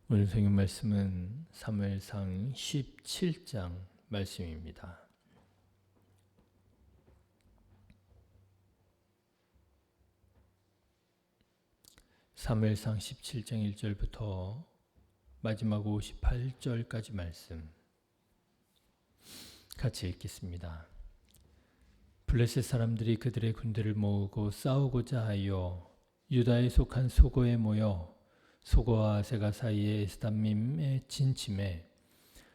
오늘 성경 말씀은 사무엘상 17장 말씀입니다. 사무엘상 17장 1절부터 마지막 58절까지 말씀 같이 읽겠습니다. 블레셋 사람들이 그들의 군대를 모으고 싸우고자 하여 유다에 속한 소고에 모여 소고와 아세가 사이에 에스담밈에 진침해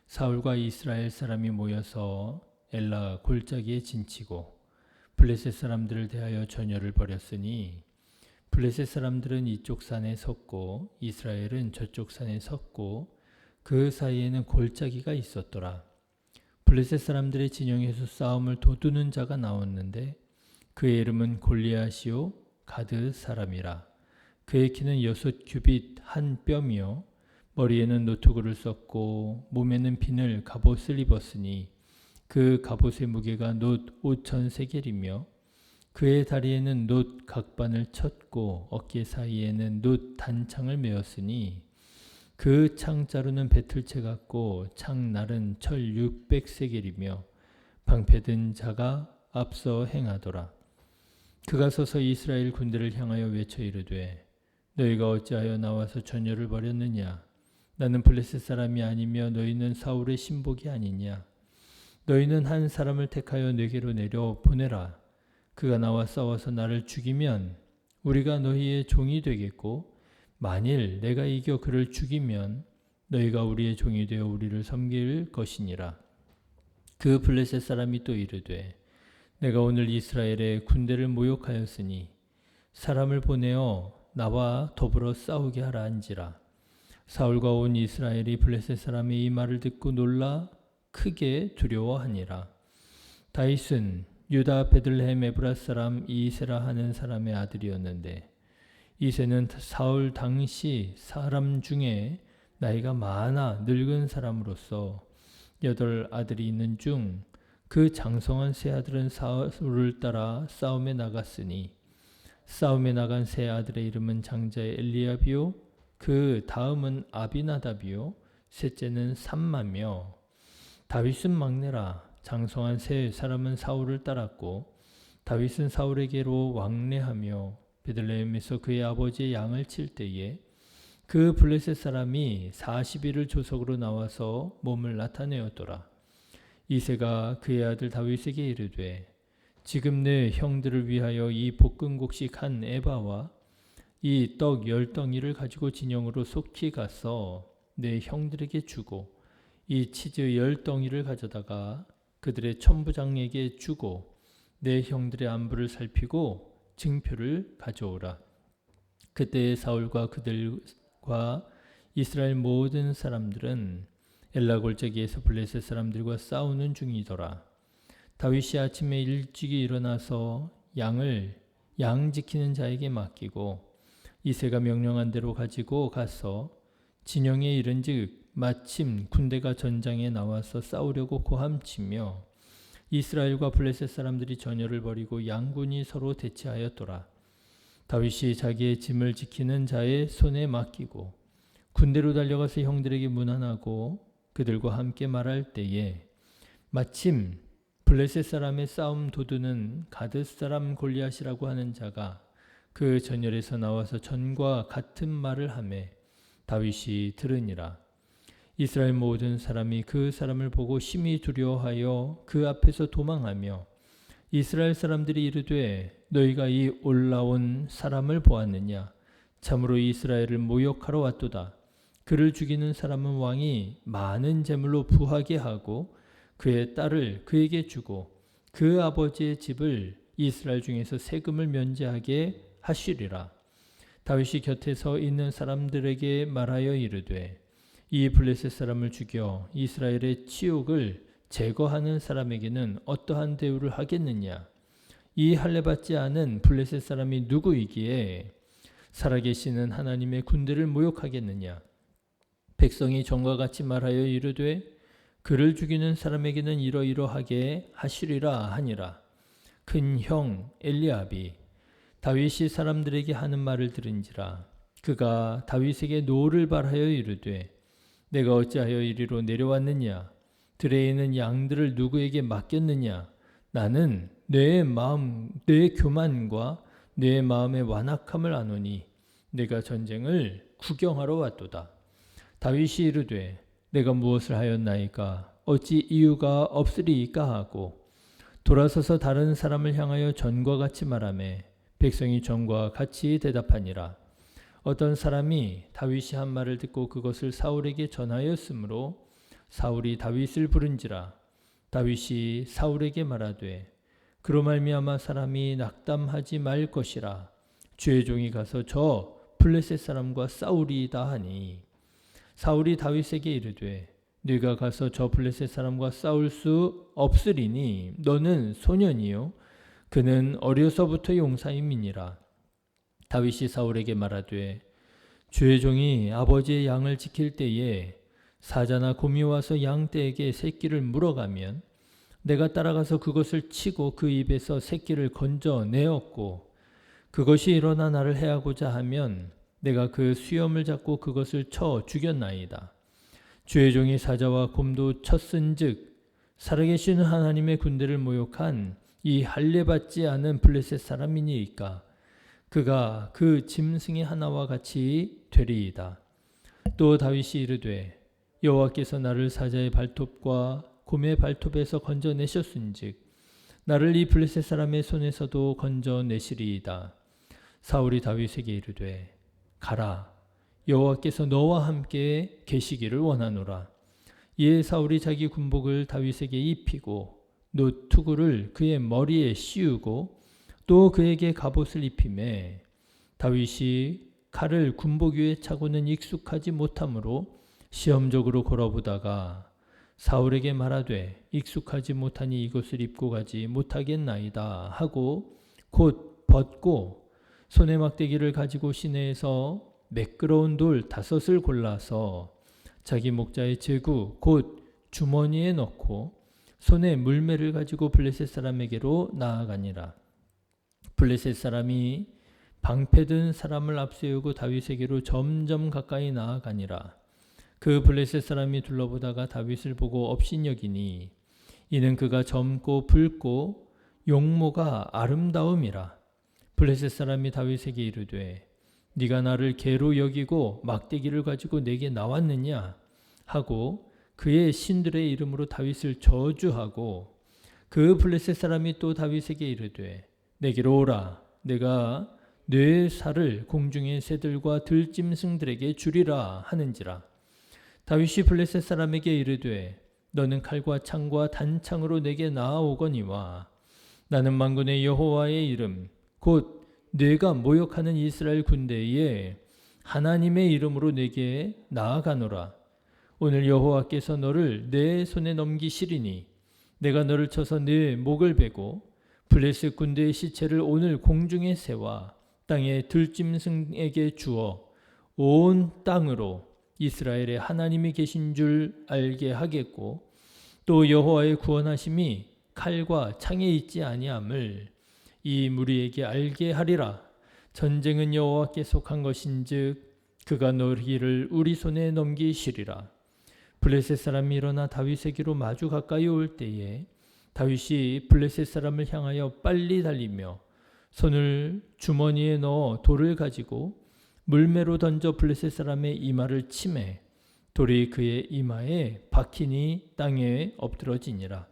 사울과 이스라엘 사람이 모여서 엘라 골짜기에 진치고 블레셋 사람들을 대하여 전열을 벌였으니 블레셋 사람들은 이쪽 산에 섰고 이스라엘은 저쪽 산에 섰고 그 사이에는 골짜기가 있었더라. 블레셋 사람들의 진영에서 싸움을 도두는 자가 나왔는데 그의 이름은 골리앗이요 가드 사람이라. 그의 키는 6규빗 한 뼘이요 머리에는 노투구를 썼고 몸에는 비늘 갑옷을 입었으니 그 갑옷의 무게가 놋 5,000세겔이며 그의 다리에는 놋 각반을 쳤고 어깨 사이에는 놋 단창을 메었으니 그 창자루는 배틀채 같고 창날은 철 600세겔이며 방패 든 자가 앞서 행하더라. 그가 서서 이스라엘 군대를 향하여 외쳐 이르되 너희가 어찌하여 나와서 전열을 벌였느냐? 나는 블레셋 사람이 아니며 너희는 사울의 신복이 아니냐? 너희는 한 사람을 택하여 내게로 내려 보내라. 그가 나와 싸워서 나를 죽이면 우리가 너희의 종이 되겠고 만일 내가 이겨 그를 죽이면 너희가 우리의 종이 되어 우리를 섬길 것이니라. 그 블레셋 사람이 또 이르되 내가 오늘 이스라엘의 군대를 모욕하였으니 사람을 보내어 나와 더불어 싸우게 하라 한지라. 사울과 온 이스라엘이 블레셋 사람의 이 말을 듣고 놀라 크게 두려워하니라. 다윗은 유다 베들레헴 에브라 사람 이세라 하는 사람의 아들이었는데 이세는 사울 당시 사람 중에 나이가 많아 늙은 사람으로서 8 아들이 있는 중 그 장성한 세 아들은 사울을 따라 싸움에 나갔으니 싸움에 나간 세 아들의 이름은 장자의 엘리압이요 그 다음은 아비나답이요 셋째는 삼마며 다윗은 막내라. 장성한 세 사람은 사울을 따랐고 다윗은 사울에게로 왕래하며 베들레헴에서 그의 아버지의 양을 칠 때에 그 블레셋 사람이 40일을 조석으로 나와서 몸을 나타내었더라. 이새가 그의 아들 다윗에게 이르되 지금 내 형들을 위하여 이 볶음곡식 한 에바와 이 떡 10덩이를 가지고 진영으로 속히 가서 내 형들에게 주고 이 치즈 10덩이를 가져다가 그들의 천부장에게 주고 내 형들의 안부를 살피고 증표를 가져오라. 그때의 사울과 그들과 이스라엘 모든 사람들은 엘라 골짜기에서 블레셋 사람들과 싸우는 중이더라. 다윗이 아침에 일찍이 일어나서 양을 양 지키는 자에게 맡기고 이새가 명령한 대로 가지고 가서 진영에 이른즉 마침 군대가 전장에 나와서 싸우려고 고함치며 이스라엘과 블레셋 사람들이 전열을 벌이고 양군이 서로 대치하였더라. 다윗이 자기의 짐을 지키는 자의 손에 맡기고 군대로 달려가서 형들에게 문안하고 그들과 함께 말할 때에 마침 블레셋 사람의 싸움 도두는 가드 사람 골리앗이라고 하는 자가 그 전열에서 나와서 전과 같은 말을 하매 다윗이 들으니라. 이스라엘 모든 사람이 그 사람을 보고 심히 두려워하여 그 앞에서 도망하며 이스라엘 사람들이 이르되 너희가 이 올라온 사람을 보았느냐? 참으로 이스라엘을 모욕하러 왔도다. 그를 죽이는 사람은 왕이 많은 재물로 부하게 하고 그의 딸을 그에게 주고 그 아버지의 집을 이스라엘 중에서 세금을 면제하게 하시리라. 다윗이 곁에 서 있는 사람들에게 말하여 이르되 이 블레셋 사람을 죽여 이스라엘의 치욕을 제거하는 사람에게는 어떠한 대우를 하겠느냐? 이 할례받지 않은 블레셋 사람이 누구이기에 살아계시는 하나님의 군대를 모욕하겠느냐? 백성이 전과 같이 말하여 이르되 그를 죽이는 사람에게는 이러이러하게 하시리라 하니라. 큰 형 엘리압이 다윗이 사람들에게 하는 말을 들은지라 그가 다윗에게 노를 발하여 이르되 내가 어찌하여 이리로 내려왔느냐? 들에 있는 양들을 누구에게 맡겼느냐? 나는 내 교만과 내 마음의 완악함을 아노니 내가 전쟁을 구경하러 왔도다. 다윗이 이르되 내가 무엇을 하였나이까? 어찌 이유가 없으리이까 하고 돌아서서 다른 사람을 향하여 전과 같이 말하매 백성이 전과 같이 대답하니라. 어떤 사람이 다윗이 한 말을 듣고 그것을 사울에게 전하였으므로 사울이 다윗을 부른지라. 다윗이 사울에게 말하되 그로 말미암아 사람이 낙담하지 말 것이라. 주의 종이 가서 저 블레셋 사람과 싸우리이다 하니 사울이 다윗에게 이르되 네가 가서 저 블레셋 사람과 싸울 수 없으리니 너는 소년이요 그는 어려서부터 용사임이니라. 다윗이 사울에게 말하되 주의 종이 아버지의 양을 지킬 때에 사자나 곰이 와서 양떼에게 새끼를 물어가면 내가 따라가서 그것을 치고 그 입에서 새끼를 건져내었고 그것이 일어나 나를 해하고자 하면 내가 그 수염을 잡고 그것을 쳐 죽였나이다. 주의 종이 사자와 곰도 쳤은즉 살아계신 하나님의 군대를 모욕한 이 할례받지 않은 블레셋 사람이니이까 그가 그 짐승의 하나와 같이 되리이다. 또 다윗이 이르되 여호와께서 나를 사자의 발톱과 곰의 발톱에서 건져내셨은즉 나를 이 블레셋 사람의 손에서도 건져내시리이다. 사울이 다윗에게 이르되 가라 여호와께서 너와 함께 계시기를 원하노라. 이에 사울이 자기 군복을 다윗에게 입히고 노투구를 그의 머리에 씌우고 또 그에게 갑옷을 입히매 다윗이 칼을 군복 위에 차고는 익숙하지 못하므로 시험적으로 걸어보다가 사울에게 말하되 익숙하지 못하니 이것을 입고 가지 못하겠나이다 하고 곧 벗고 손에 막대기를 가지고 시내에서 매끄러운 돌 5을 골라서 자기 목자의 제구 곧 주머니에 넣고 손에 물매를 가지고 블레셋 사람에게로 나아가니라. 블레셋 사람이 방패든 사람을 앞세우고 다윗에게로 점점 가까이 나아가니라. 그 블레셋 사람이 둘러보다가 다윗을 보고 업신여기니 이는 그가 젊고 붉고 용모가 아름다움이라. 블레셋 사람이 다윗에게 이르되 네가 나를 개로 여기고 막대기를 가지고 내게 나왔느냐 하고 그의 신들의 이름으로 다윗을 저주하고 그 블레셋 사람이 또 다윗에게 이르되 내게로 오라. 내가 뇌 살을 공중의 새들과 들짐승들에게 주리라 하는지라. 다윗이 블레셋 사람에게 이르되 너는 칼과 창과 단창으로 내게 나아오거니와 나는 만군의 여호와의 이름 곧 네가 모욕하는 이스라엘 군대에 하나님의 이름으로 내게 나아가노라. 오늘 여호와께서 너를 내 손에 넘기시리니 내가 너를 쳐서 네 목을 베고 블레셋 군대의 시체를 오늘 공중의 새와 땅의 들짐승에게 주어 온 땅으로 이스라엘의 하나님이 계신 줄 알게 하겠고 또 여호와의 구원하심이 칼과 창에 있지 아니함을 이 무리에게 알게 하리라. 전쟁은 여호와께 속한 것인즉 그가 너희를 우리 손에 넘기시리라. 블레셋 사람이 일어나 다윗에게로 마주 가까이 올 때에 다윗이 블레셋 사람을 향하여 빨리 달리며 손을 주머니에 넣어 돌을 가지고 물매로 던져 블레셋 사람의 이마를 치매 돌이 그의 이마에 박히니 땅에 엎드러지니라.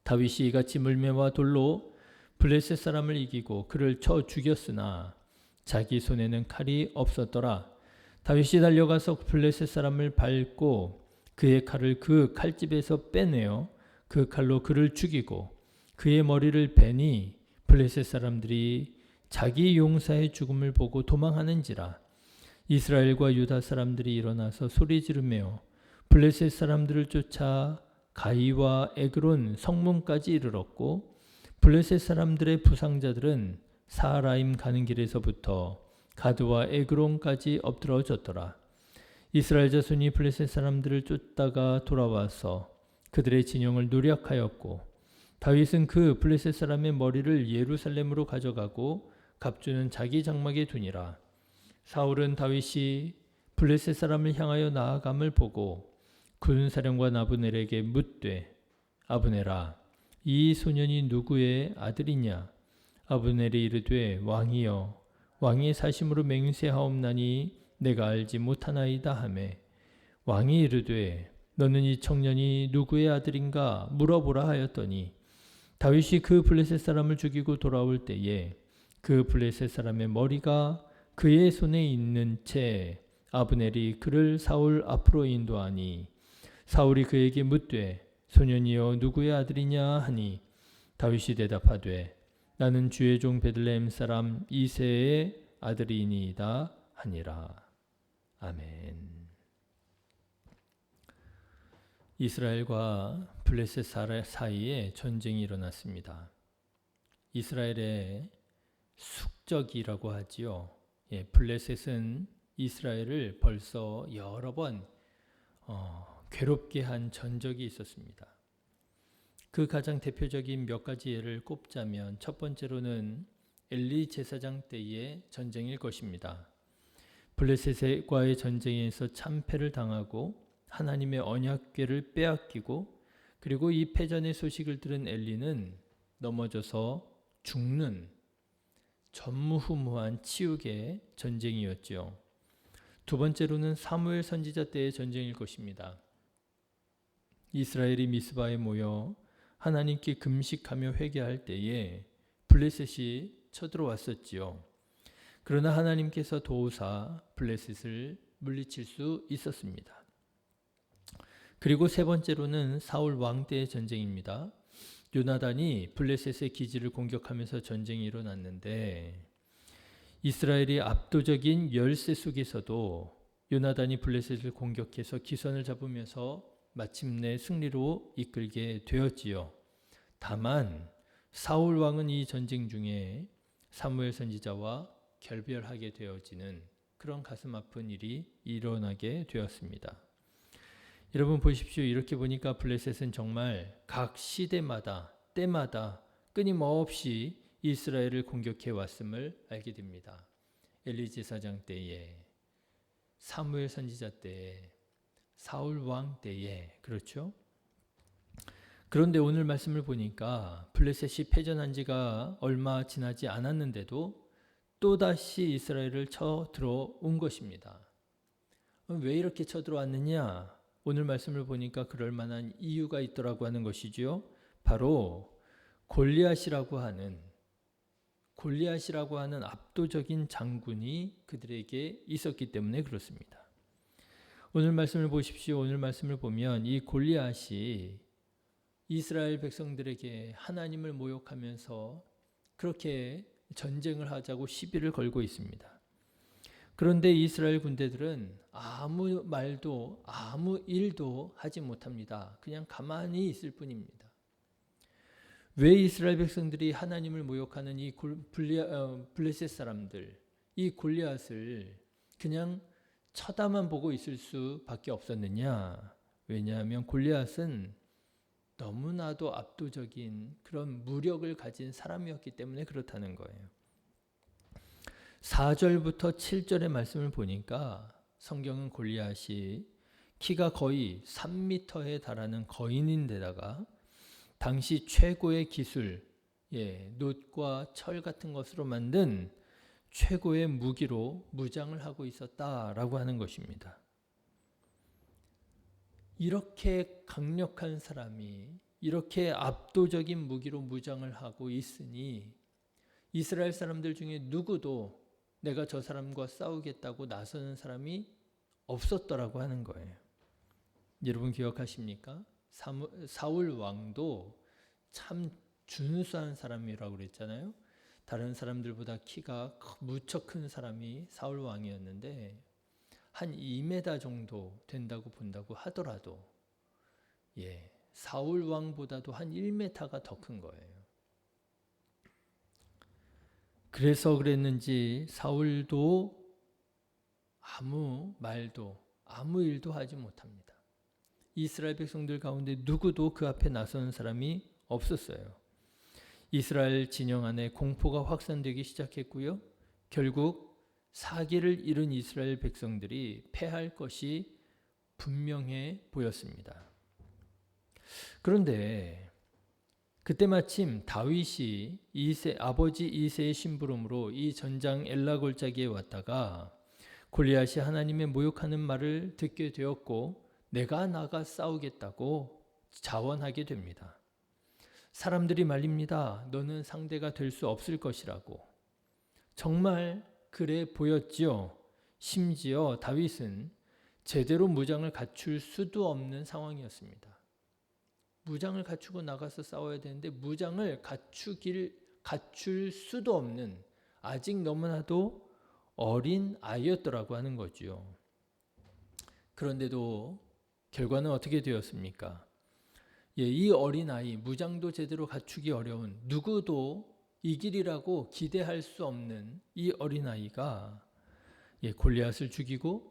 다윗이 이같이 물매와 돌로 블레셋 사람을 이기고 그를 쳐 죽였으나 자기 손에는 칼이 없었더라. 다윗이 달려가서 블레셋 사람을 밟고 그의 칼을 그 칼집에서 빼내어 그 칼로 그를 죽이고 그의 머리를 베니 블레셋 사람들이 자기 용사의 죽음을 보고 도망하는지라. 이스라엘과 유다 사람들이 일어나서 소리 지르며 블레셋 사람들을 쫓아 가이와 에그론 성문까지 이르렀고 블레셋 사람들의 부상자들은 사라임 가는 길에서부터 가드와 에그론까지 엎드러졌더라. 이스라엘 자손이 블레셋 사람들을 쫓다가 돌아와서 그들의 진영을 노략하였고 다윗은 그 블레셋 사람의 머리를 예루살렘으로 가져가고 갑주는 자기 장막에 두니라. 사울은 다윗이 블레셋 사람을 향하여 나아감을 보고 군사령관 아브넬에게 묻되 아브넬아 이 소년이 누구의 아들이냐? 아브넬이 이르되 왕이여 왕의 사심으로 맹세하옵나니 내가 알지 못하나이다 하매 왕이 이르되 너는 이 청년이 누구의 아들인가 물어보라 하였더니 다윗이 그 블레셋 사람을 죽이고 돌아올 때에 그 블레셋 사람의 머리가 그의 손에 있는 채 아브넬이 그를 사울 앞으로 인도하니 사울이 그에게 묻되 소년이여 누구의 아들이냐 하니 다윗이 대답하되 나는 주의 종 베들레헴 사람 이새의 아들이니이다 하니라. 아멘. 이스라엘과 블레셋 사이에 전쟁이 일어났습니다. 이스라엘의 숙적이라고 하지요. 블레셋은 이스라엘을 벌써 여러 번 괴롭게 한 전적이 있었습니다. 그 가장 대표적인 몇 가지 예를 꼽자면 첫 번째로는 엘리 제사장 때의 전쟁일 것입니다. 블레셋과의 전쟁에서 참패를 당하고 하나님의 언약궤를 빼앗기고 그리고 이 패전의 소식을 들은 엘리는 넘어져서 죽는 전무후무한 치욕의 전쟁이었죠. 두 번째로는 사무엘 선지자 때의 전쟁일 것입니다. 이스라엘이 미스바에 모여 하나님께 금식하며 회개할 때에 블레셋이 쳐들어왔었지요. 그러나 하나님께서 도우사 블레셋을 물리칠 수 있었습니다. 그리고 세 번째로는 사울 왕 때의 전쟁입니다. 요나단이 블레셋의 기지를 공격하면서 전쟁이 일어났는데 이스라엘이 압도적인 열세 속에서도 요나단이 블레셋을 공격해서 기선을 잡으면서 마침내 승리로 이끌게 되었지요. 다만 사울 왕은 이 전쟁 중에 사무엘 선지자와 결별하게 되어지는 그런 가슴 아픈 일이 일어나게 되었습니다. 여러분 보십시오. 이렇게 보니까 블레셋은 정말 각 시대마다 때마다 끊임없이 이스라엘을 공격해 왔음을 알게 됩니다. 엘리 제사장 때에, 사무엘 선지자 때에, 사울 왕 때에, 그렇죠? 그런데 오늘 말씀을 보니까 블레셋이 패전한 지가 얼마 지나지 않았는데도 또다시 이스라엘을 쳐들어온 것입니다. 왜 이렇게 쳐들어왔느냐? 오늘 말씀을 보니까 그럴 만한 이유가 있더라고 하는 것이지요. 바로 골리앗이라고 하는 압도적인 장군이 그들에게 있었기 때문에 그렇습니다. 오늘 말씀을 보십시오. 오늘 말씀을 보면 이 골리앗이 이스라엘 백성들에게 하나님을 모욕하면서 그렇게 전쟁을 하자고 시비를 걸고 있습니다. 그런데 이스라엘 군대들은 아무 말도 아무 일도 하지 못합니다. 그냥 가만히 있을 뿐입니다. 왜 이스라엘 백성들이 하나님을 모욕하는 이 블레셋 사람들, 이 골리앗을 그냥 쳐다만 보고 있을 수밖에 없었느냐? 왜냐하면 골리앗은 너무나도 압도적인 그런 무력을 가진 사람이었기 때문에 그렇다는 거예요. 4절부터 7절의 말씀을 보니까 성경은 골리앗이 키가 거의 3m에 달하는 거인인데다가 당시 최고의 기술, 놋과 철 같은 것으로 만든 최고의 무기로 무장을 하고 있었다라고 하는 것입니다. 이렇게 강력한 사람이 이렇게 압도적인 무기로 무장을 하고 있으니 이스라엘 사람들 중에 누구도 내가 저 사람과 싸우겠다고 나서는 사람이 없었더라고 하는 거예요. 여러분 기억하십니까? 사울 왕도 참 준수한 사람이라고 그랬잖아요. 다른 사람들보다 키가 무척 큰 사람이 사울 왕이었는데 한 2m 정도 된다고 본다고 하더라도 사울 왕보다도 한 1m가 더 큰 거예요. 그래서 그랬는지 사울도 아무 말도 아무 일도 하지 못합니다. 이스라엘 백성들 가운데 누구도 그 앞에 나서는 사람이 없었어요. 이스라엘 진영 안에 공포가 확산되기 시작했고요. 결국 사기를 잃은 이스라엘 백성들이 패할 것이 분명해 보였습니다. 그런데 그때 마침 다윗이 아버지 이새의 심부름으로 이 전장 엘라 골짜기에 왔다가 골리앗이 하나님의 모욕하는 말을 듣게 되었고 내가 나가 싸우겠다고 자원하게 됩니다. 사람들이 말립니다. 너는 상대가 될 수 없을 것이라고. 정말 그래 보였지요. 심지어 다윗은 제대로 무장을 갖출 수도 없는 상황이었습니다. 무장을 갖추고 나가서 싸워야 되는데 무장을 갖출 수도 없는 아직 너무나도 어린 아이였더라고 하는 거죠. 그런데도 결과는 어떻게 되었습니까? 이 어린 아이, 무장도 제대로 갖추기 어려운 누구도 이길이라고 기대할 수 없는 이 어린 아이가 골리앗을 죽이고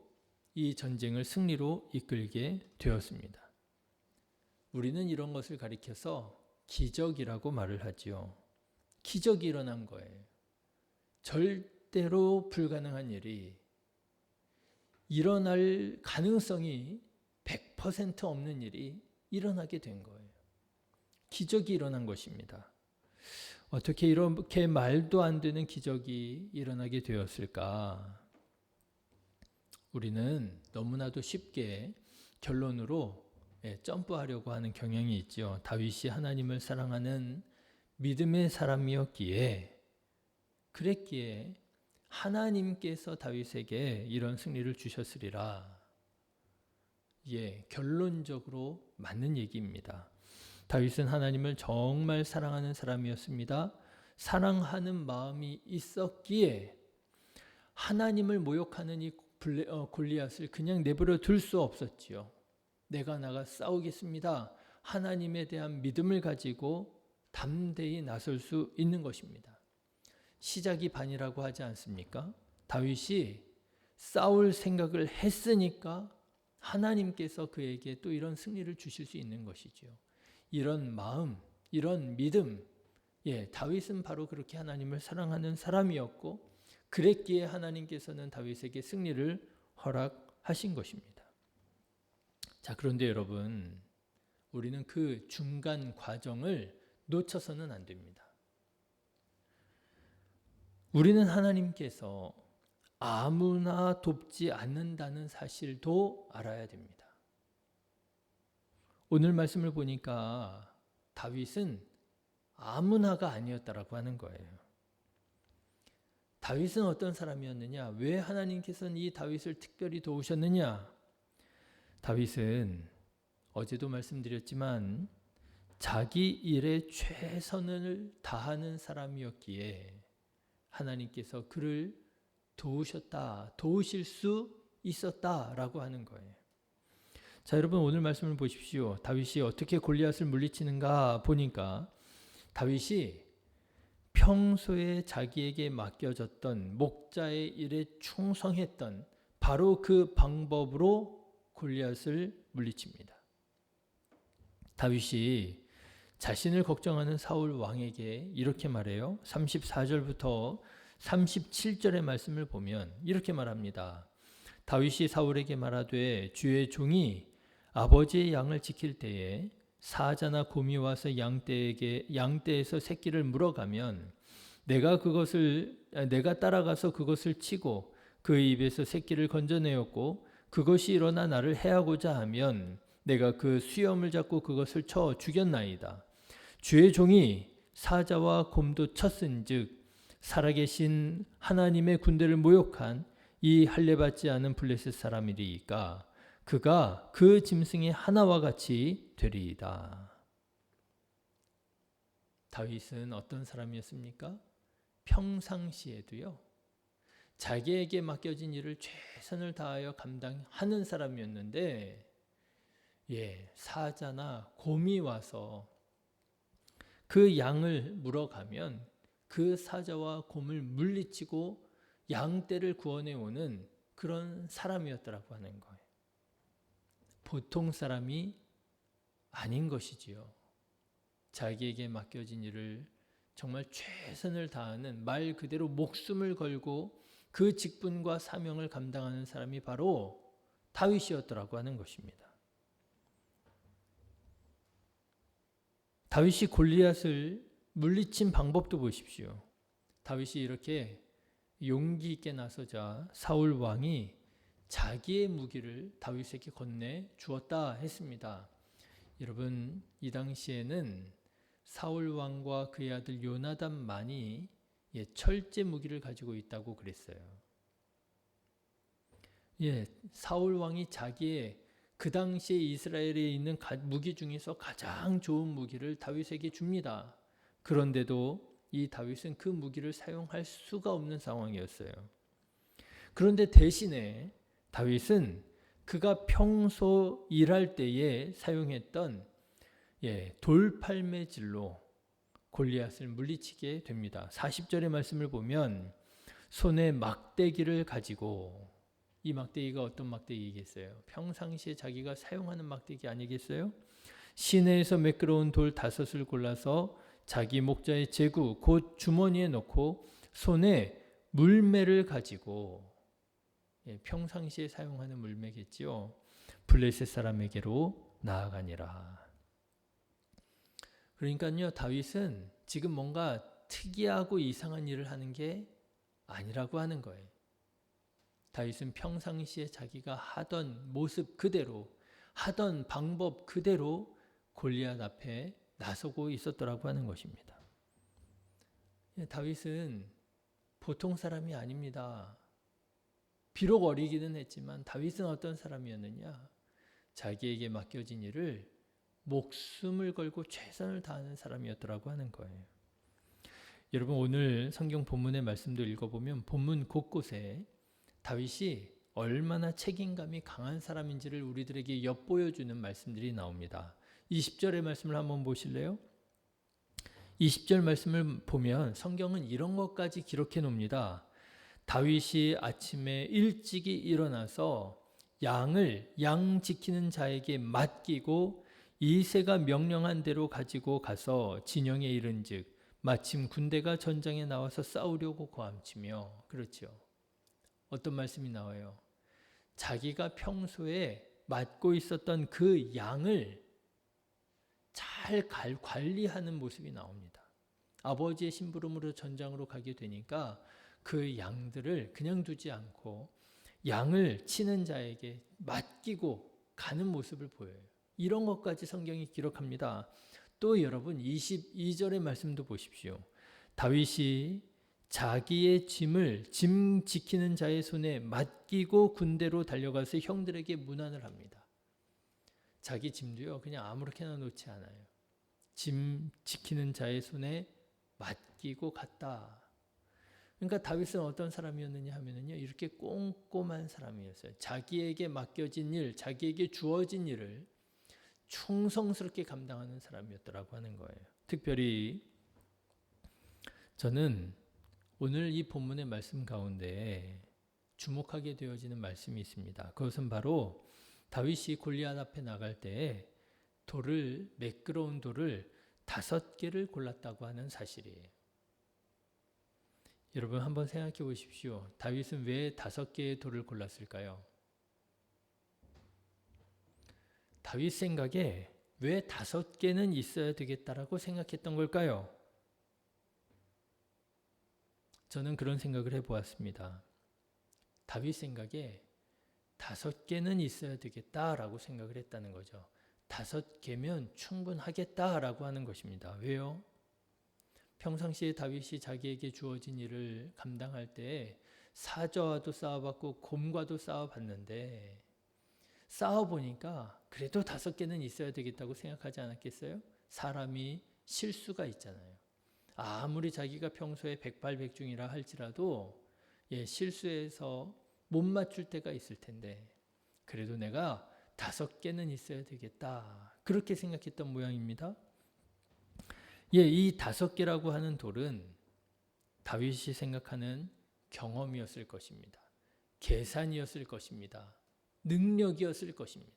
이 전쟁을 승리로 이끌게 되었습니다. 우리는 이런 것을 가리켜서 기적이라고 말을 하지요. 기적이 일어난 거예요. 절대로 불가능한 일이 일어날 가능성이 100% 없는 일이 일어나게 된 거예요. 기적이 일어난 것입니다. 어떻게 이렇게 말도 안 되는 기적이 일어나게 되었을까? 우리는 너무나도 쉽게 결론으로 점프하려고 하는 경향이 있죠. 다윗이 하나님을 사랑하는 믿음의 사람이었기에 그랬기에 하나님께서 다윗에게 이런 승리를 주셨으리라. 결론적으로 맞는 얘기입니다. 다윗은 하나님을 정말 사랑하는 사람이었습니다. 사랑하는 마음이 있었기에 하나님을 모욕하는 이 골리앗을 그냥 내버려 둘 수 없었지요. 내가 나가 싸우겠습니다. 하나님에 대한 믿음을 가지고 담대히 나설 수 있는 것입니다. 시작이 반이라고 하지 않습니까? 다윗이 싸울 생각을 했으니까 하나님께서 그에게 또 이런 승리를 주실 수 있는 것이죠. 이런 마음, 이런 믿음, 다윗은 바로 그렇게 하나님을 사랑하는 사람이었고 그랬기에 하나님께서는 다윗에게 승리를 허락하신 것입니다. 자, 그런데 여러분, 우리는 그 중간 과정을 놓쳐서는 안 됩니다. 우리는 하나님께서 아무나 돕지 않는다는 사실도 알아야 됩니다. 오늘 말씀을 보니까 다윗은 아무나가 아니었다라고 하는 거예요. 다윗은 어떤 사람이었느냐? 왜 하나님께서는 이 다윗을 특별히 도우셨느냐? 다윗은 어제도 말씀드렸지만 자기 일에 최선을 다하는 사람이었기에 하나님께서 그를 도우실 수 있었다라고 하는 거예요. 자, 여러분 오늘 말씀을 보십시오. 다윗이 어떻게 골리앗을 물리치는가 보니까 다윗이 평소에 자기에게 맡겨졌던 목자의 일에 충성했던 바로 그 방법으로 골리앗을 물리칩니다. 다윗이 자신을 걱정하는 사울 왕에게 이렇게 말해요. 34절부터 37절의 말씀을 보면 이렇게 말합니다. 다윗이 사울에게 말하되 주의 종이 아버지의 양을 지킬 때에 사자나 곰이 와서 양떼에서 새끼를 물어가면 내가 따라가서 그것을 치고 그 입에서 새끼를 건져내었고 그것이 일어나 나를 해하고자 하면 내가 그 수염을 잡고 그것을 쳐 죽였나이다. 주의 종이 사자와 곰도 쳤은즉 살아계신 하나님의 군대를 모욕한 이 할례받지 않은 블레셋 사람이리이까 그가 그 짐승의 하나와 같이 되리이다. 다윗은 어떤 사람이었습니까? 평상시에도요, 자기에게 맡겨진 일을 최선을 다하여 감당하는 사람이었는데, 사자나 곰이 와서 그 양을 물어가면 그 사자와 곰을 물리치고 양떼를 구원해 오는 그런 사람이었다라고 하는 거예요. 보통 사람이 아닌 것이지요. 자기에게 맡겨진 일을 정말 최선을 다하는 말 그대로 목숨을 걸고 그 직분과 사명을 감당하는 사람이 바로 다윗이었더라고 하는 것입니다. 다윗이 골리앗을 물리친 방법도 보십시오. 다윗이 이렇게 용기 있게 나서자 사울 왕이 자기의 무기를 다윗에게 건네 주었다 했습니다. 여러분, 이 당시에는 사울 왕과 그의 아들 요나단만이 철제 무기를 가지고 있다고 그랬어요. 사울 왕이 자기의 그 당시에 이스라엘에 있는 무기 중에서 가장 좋은 무기를 다윗에게 줍니다. 그런데도 이 다윗은 그 무기를 사용할 수가 없는 상황이었어요. 그런데 대신에 다윗은 그가 평소 일할 때에 사용했던 돌팔매질로 골리앗을 물리치게 됩니다. 40절의 말씀을 보면 손에 막대기를 가지고, 이 막대기가 어떤 막대기겠어요? 평상시에 자기가 사용하는 막대기 아니겠어요? 시내에서 매끄러운 돌 5을 골라서 자기 목자의 제구 곧 주머니에 넣고 손에 물매를 가지고, 평상시에 사용하는 물매겠지요. 블레셋 사람에게로 나아가니라. 그러니까요, 다윗은 지금 뭔가 특이하고 이상한 일을 하는 게 아니라고 하는 거예요. 다윗은 평상시에 자기가 하던 모습 그대로, 하던 방법 그대로 골리앗 앞에 나서고 있었더라고 하는 것입니다. 다윗은 보통 사람이 아닙니다. 비록 어리기는 했지만 다윗은 어떤 사람이었느냐? 자기에게 맡겨진 일을 목숨을 걸고 최선을 다하는 사람이었더라고 하는 거예요. 여러분, 오늘 성경 본문의 말씀도 읽어보면 본문 곳곳에 다윗이 얼마나 책임감이 강한 사람인지를 우리들에게 엿보여주는 말씀들이 나옵니다. 20절의 말씀을 한번 보실래요? 20절 말씀을 보면 성경은 이런 것까지 기록해 놓습니다. 다윗이 아침에 일찍이 일어나서 양을 양 지키는 자에게 맡기고 이새가 명령한 대로 가지고 가서 진영에 이른즉 마침 군대가 전장에 나와서 싸우려고 고함치며, 그렇죠. 어떤 말씀이 나와요? 자기가 평소에 맡고 있었던 그 양을 잘 관리하는 모습이 나옵니다. 아버지의 심부름으로 전장으로 가게 되니까 그 양들을 그냥 두지 않고 양을 치는 자에게 맡기고 가는 모습을 보여요. 이런 것까지 성경이 기록합니다. 또 여러분 22절의 말씀도 보십시오. 다윗이 자기의 짐 지키는 자의 손에 맡기고 군대로 달려가서 형들에게 문안을 합니다. 자기 짐도요 그냥 아무렇게나 놓지 않아요. 짐 지키는 자의 손에 맡기고 갔다. 그러니까 다윗은 어떤 사람이었느냐 하면요, 이렇게 꼼꼼한 사람이었어요. 자기에게 맡겨진 일, 자기에게 주어진 일을 충성스럽게 감당하는 사람이었더라고 하는 거예요. 특별히 저는 오늘 이 본문의 말씀 가운데 주목하게 되어지는 말씀이 있습니다. 그것은 바로 다윗이 골리앗 앞에 나갈 때 매끄러운 돌을 5개를 골랐다고 하는 사실이에요. 여러분 한번 생각해 보십시오. 다윗은 왜 5개의 돌을 골랐을까요? 다윗 생각에 왜 5개는 있어야 되겠다라고 생각했던 걸까요? 저는 그런 생각을 해보았습니다. 다윗 생각에 5개는 있어야 되겠다라고 생각을 했다는 거죠. 5개면 충분하겠다라고 하는 것입니다. 왜요? 평상시에 다윗이 자기에게 주어진 일을 감당할 때 사저와도 싸워봤고 곰과도 싸워봤는데 싸워보니까 그래도 5개는 있어야 되겠다고 생각하지 않았겠어요? 사람이 실수가 있잖아요. 아무리 자기가 평소에 백발백중이라 할지라도 실수해서 못 맞출 때가 있을 텐데 그래도 내가 5개는 있어야 되겠다. 그렇게 생각했던 모양입니다. 이 5개라고 하는 돌은 다윗이 생각하는 경험이었을 것입니다. 계산이었을 것입니다. 능력이었을 것입니다.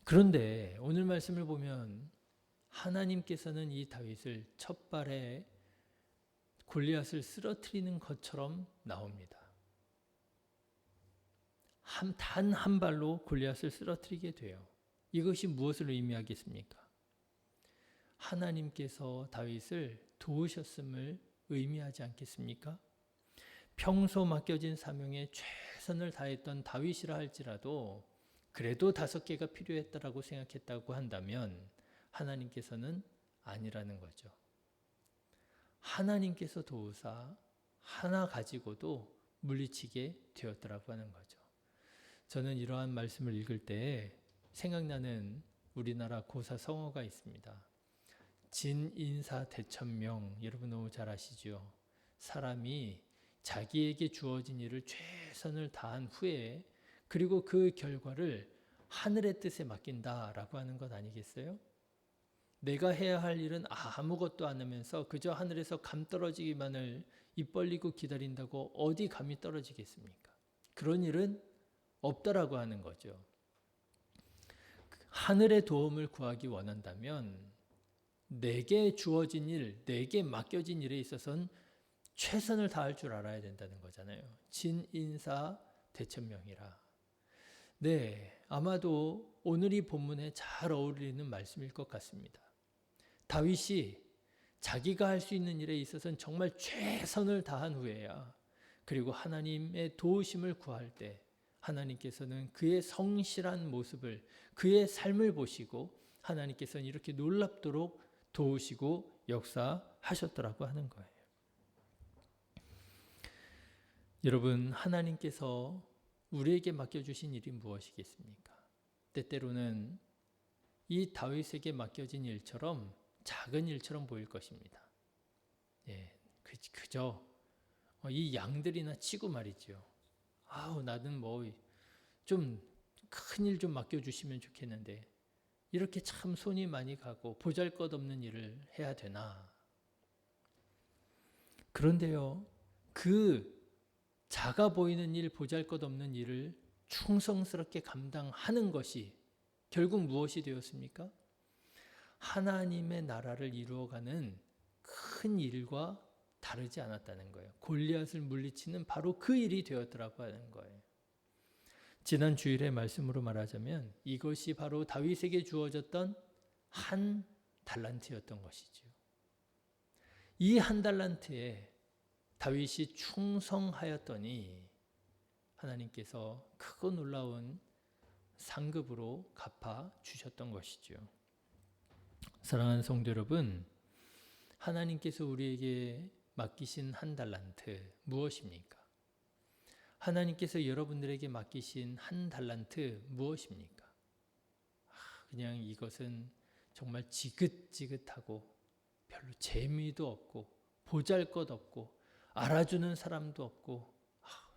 그런데 오늘 말씀을 보면 하나님께서는 이 다윗을 첫발에 골리앗을 쓰러뜨리는 것처럼 나옵니다. 단 한 발로 골리앗을 쓰러뜨리게 돼요. 이것이 무엇을 의미하겠습니까? 하나님께서 다윗을 도우셨음을 의미하지 않겠습니까? 평소 맡겨진 사명에 최선을 다했던 다윗이라 할지라도 그래도 5개가 필요했다라고 생각했다고 한다면 하나님께서는 아니라는 거죠. 하나님께서 도우사 하나 가지고도 물리치게 되었더라고 하는 거죠. 저는 이러한 말씀을 읽을 때 생각나는 우리나라 고사 성어가 있습니다. 진인사대천명, 여러분 너무 잘 아시죠? 사람이 자기에게 주어진 일을 최선을 다한 후에 그리고 그 결과를 하늘의 뜻에 맡긴다라고 하는 것 아니겠어요? 내가 해야 할 일은 아무것도 안 하면서 그저 하늘에서 감 떨어지기만을 입 벌리고 기다린다고 어디 감이 떨어지겠습니까? 그런 일은 없다라고 하는 거죠. 하늘의 도움을 구하기 원한다면 내게 주어진 일, 내게 맡겨진 일에 있어서는 최선을 다할 줄 알아야 된다는 거잖아요. 진인사 대천명이라. 네, 아마도 오늘 이 본문에 잘 어울리는 말씀일 것 같습니다. 다윗이 자기가 할 수 있는 일에 있어서는 정말 최선을 다한 후에야 그리고 하나님의 도우심을 구할 때 하나님께서는 그의 성실한 모습을, 그의 삶을 보시고 하나님께서는 이렇게 놀랍도록 도우시고 역사하셨더라고 하는 거예요. 여러분, 하나님께서 우리에게 맡겨주신 일이 무엇이겠습니까? 때때로는 이 다윗에게 맡겨진 일처럼 작은 일처럼 보일 것입니다. 예, 그저 이 양들이나 치고 말이죠. 나는 좀 큰 일 좀 맡겨주시면 좋겠는데 이렇게 참 손이 많이 가고 보잘것없는 일을 해야 되나? 그런데요, 그 작아 보이는 일, 보잘것없는 일을 충성스럽게 감당하는 것이 결국 무엇이 되었습니까? 하나님의 나라를 이루어가는 큰 일과 다르지 않았다는 거예요. 골리앗을 물리치는 바로 그 일이 되었더라고 하는 거예요. 지난 주일의 말씀으로 말하자면 이것이 바로 다윗에게 주어졌던 한 달란트였던 것이죠. 이 한 달란트에 다윗이 충성하였더니 하나님께서 크고 놀라운 상급으로 갚아 주셨던 것이죠. 사랑하는 성도 여러분, 하나님께서 우리에게 맡기신 한 달란트 무엇입니까? 하나님께서 여러분들에게 맡기신 한 달란트 무엇입니까? 그냥 이것은 정말 지긋지긋하고 별로 재미도 없고 보잘것없고 알아주는 사람도 없고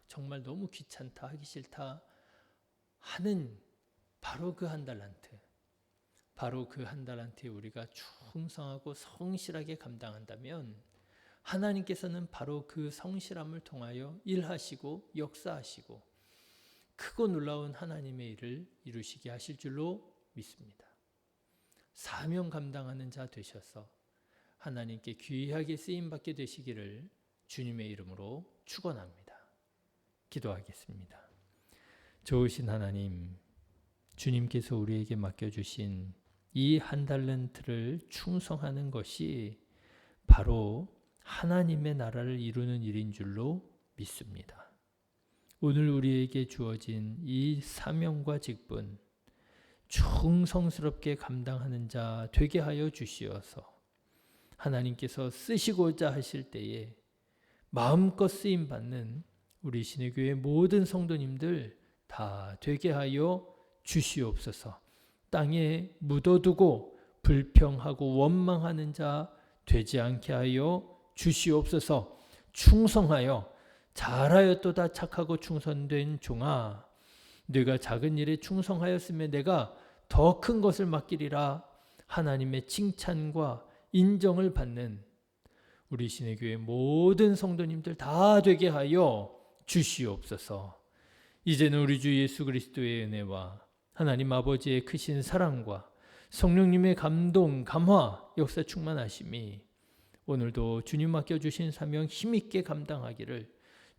정말 너무 귀찮다, 하기 싫다 하는 바로 그 한 달란트, 바로 그 한 달란트에 우리가 충성하고 성실하게 감당한다면 하나님께서는 바로 그 성실함을 통하여 일하시고 역사하시고 크고 놀라운 하나님의 일을 이루시게 하실 줄로 믿습니다. 사명 감당하는 자 되셔서 하나님께 귀하게 쓰임받게 되시기를 주님의 이름으로 축원합니다. 기도하겠습니다. 좋으신 하나님, 주님께서 우리에게 맡겨주신 이 한 달란트를 충성하는 것이 바로 하나님의 나라를 이루는 일인 줄로 믿습니다. 오늘 우리에게 주어진 이 사명과 직분 충성스럽게 감당하는 자 되게 하여 주시어서 하나님께서 쓰시고자 하실 때에 마음껏 쓰임받는 우리 신의교회 모든 성도님들 다 되게 하여 주시옵소서. 땅에 묻어두고 불평하고 원망하는 자 되지 않게 하여 주시옵소서. 충성하여 잘하였도다 착하고 충성된 종아, 네가 작은 일에 충성하였으면 내가 더 큰 것을 맡기리라 하나님의 칭찬과 인정을 받는 우리 신의교회 모든 성도님들 다 되게 하여 주시옵소서. 이제는 우리 주 예수 그리스도의 은혜와 하나님 아버지의 크신 사랑과 성령님의 감동, 감화, 역사 충만하심이 오늘도 주님 맡겨주신 사명 힘있게 감당하기를,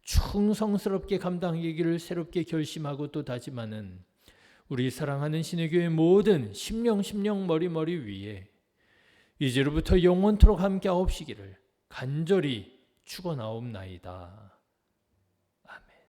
충성스럽게 감당하기를 새롭게 결심하고 또 다짐하는 우리 사랑하는 신의교회 모든 심령 머리 위에 이제로부터 영원토록 함께하옵시기를 간절히 축원하옵나이다.